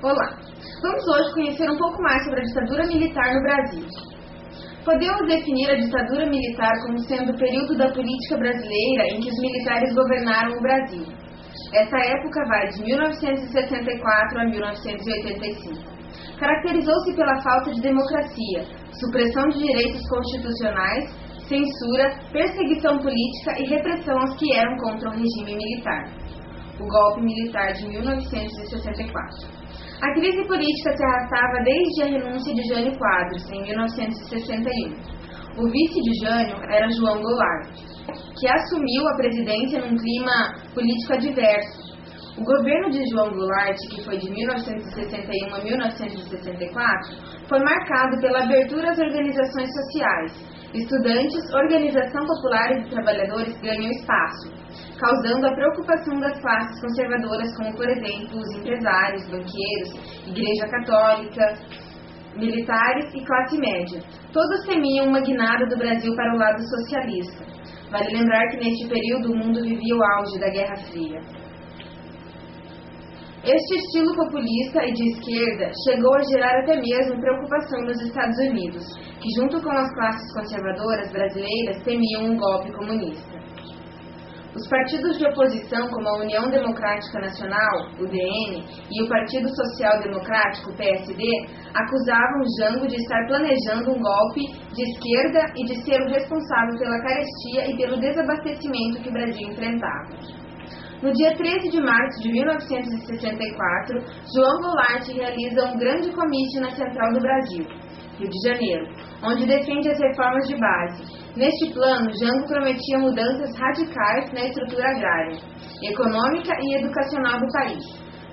Olá! Vamos hoje conhecer um pouco mais sobre a ditadura militar no Brasil. Podemos definir a ditadura militar como sendo o período da política brasileira em que os militares governaram o Brasil. Essa época vai de 1964 a 1985. Caracterizou-se pela falta de democracia, supressão de direitos constitucionais, censura, perseguição política e repressão aos que eram contra o regime militar. O golpe militar de 1964. A crise política se arrastava desde a renúncia de Jânio Quadros, em 1961. O vice de Jânio era João Goulart, que assumiu a presidência num clima político adverso. O governo de João Goulart, que foi de 1961 a 1964, foi marcado pela abertura às organizações sociais. Estudantes, organização popular e de trabalhadores ganham espaço, causando a preocupação das classes conservadoras, como, por exemplo, os empresários, banqueiros, Igreja Católica, militares e classe média. Todos temiam uma guinada do Brasil para o lado socialista. Vale lembrar que neste período o mundo vivia o auge da Guerra Fria. Este estilo populista e de esquerda chegou a gerar até mesmo preocupação nos Estados Unidos, que junto com as classes conservadoras brasileiras temiam um golpe comunista. Os partidos de oposição, como a União Democrática Nacional, UDN, e o Partido Social Democrático, PSD, acusavam Jango de estar planejando um golpe de esquerda e de ser o responsável pela carestia e pelo desabastecimento que o Brasil enfrentava. No dia 13 de março de 1964, João Goulart realiza um grande comício na Central do Brasil, Rio de Janeiro, onde defende as reformas de base. Neste plano, Jango prometia mudanças radicais na estrutura agrária, econômica e educacional do país.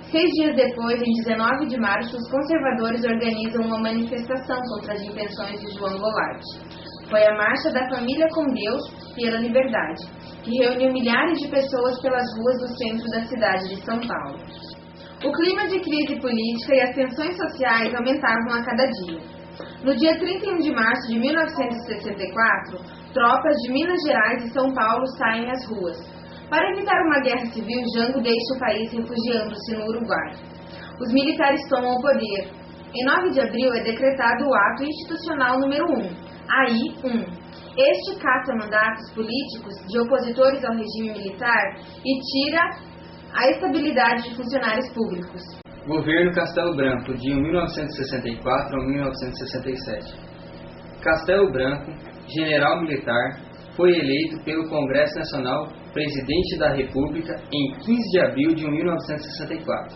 6 dias depois, em 19 de março, os conservadores organizam uma manifestação contra as intenções de João Goulart. Foi a Marcha da Família com Deus pela Liberdade, que reuniu milhares de pessoas pelas ruas do centro da cidade de São Paulo. O clima de crise política e as tensões sociais aumentavam a cada dia. No dia 31 de março de 1964, tropas de Minas Gerais e São Paulo saem às ruas. Para evitar uma guerra civil, Jango deixa o país refugiando-se no Uruguai. Os militares tomam o poder. Em 9 de abril é decretado o Ato Institucional número 1, AI-1. Este caça mandatos políticos de opositores ao regime militar e tira a estabilidade de funcionários públicos. Governo Castelo Branco, de 1964 a 1967. Castelo Branco, general militar, foi eleito pelo Congresso Nacional Presidente da República em 15 de abril de 1964.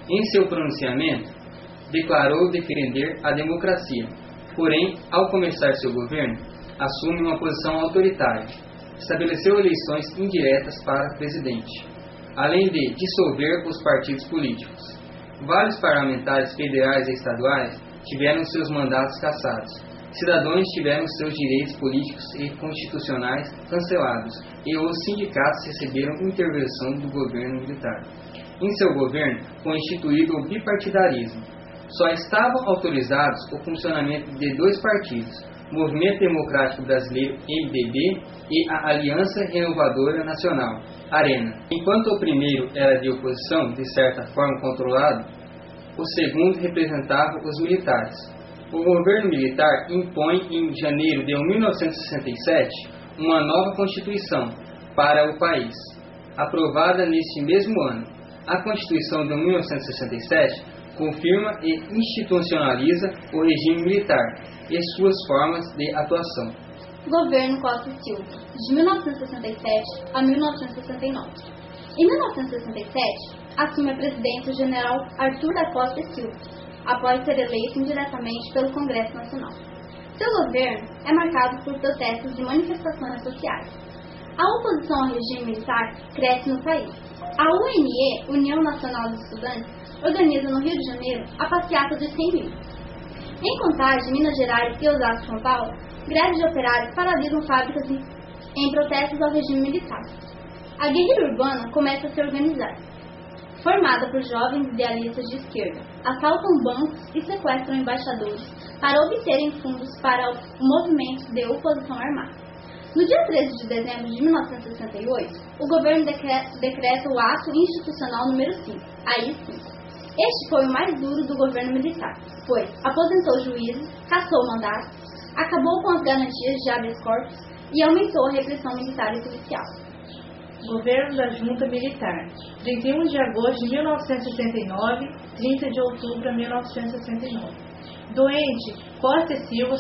Em seu pronunciamento, declarou defender a democracia, porém, ao começar seu governo, assume uma posição autoritária. Estabeleceu eleições indiretas para presidente, além de dissolver os partidos políticos. Vários parlamentares federais e estaduais tiveram seus mandatos cassados. Cidadãos tiveram seus direitos políticos e constitucionais cancelados, e os sindicatos receberam intervenção do governo militar. Em seu governo, foi instituído o bipartidarismo. Só estavam autorizados o funcionamento de 2 partidos, Movimento Democrático Brasileiro, MDB, e a Aliança Renovadora Nacional, ARENA. Enquanto o primeiro era de oposição, de certa forma controlado, o segundo representava os militares. O governo militar impõe em janeiro de 1967 uma nova Constituição para o país, aprovada neste mesmo ano. A Constituição de 1967 confirma e institucionaliza o regime militar e suas formas de atuação. Governo Costa e Silva, de 1967 a 1969. Em 1967, assume a presidência o general Arthur da Costa e Silva, após ser eleito indiretamente pelo Congresso Nacional. Seu governo é marcado por protestos e manifestações sociais. A oposição ao regime militar cresce no país. A UNE, União Nacional dos Estudantes, organiza no Rio de Janeiro a passeata dos 100 mil. Em Contagem, Minas Gerais e Osasco, São Paulo, greves de operários paralisam fábricas em protestos ao regime militar. A guerrilha urbana começa a se organizar. Formada por jovens idealistas de esquerda, assaltam bancos e sequestram embaixadores para obterem fundos para o movimento de oposição armada. No dia 13 de dezembro de 1968, o governo decreta o Ato Institucional número 5, AI-5. Este foi o mais duro do governo militar, pois aposentou juízes, cassou mandatos, acabou com as garantias de habeas corpus e aumentou a repressão militar e policial. Governo da Junta Militar, 31 de agosto de 1969, 30 de outubro de 1969. Doente, Costa e Silva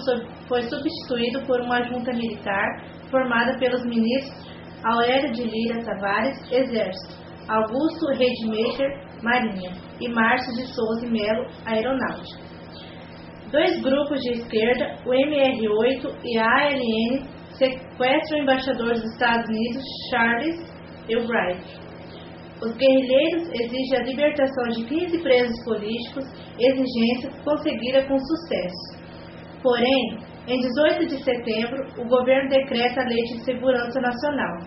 foi substituído por uma junta militar formada pelos ministros Aurélio de Lira Tavares, Exército, Augusto Rademacher, Marinha, e Márcio de Souza e Melo, Aeronáutica. Dois grupos de esquerda, o MR8 e a ALN, sequestram o embaixador dos Estados Unidos, Charles Albright. Os guerrilheiros exigem a libertação de 15 presos políticos, exigência conseguida com sucesso. Porém, em 18 de setembro, o governo decreta a Lei de Segurança Nacional.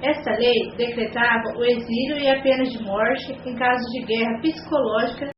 Esta lei decretava o exílio e a pena de morte em caso de guerra psicológica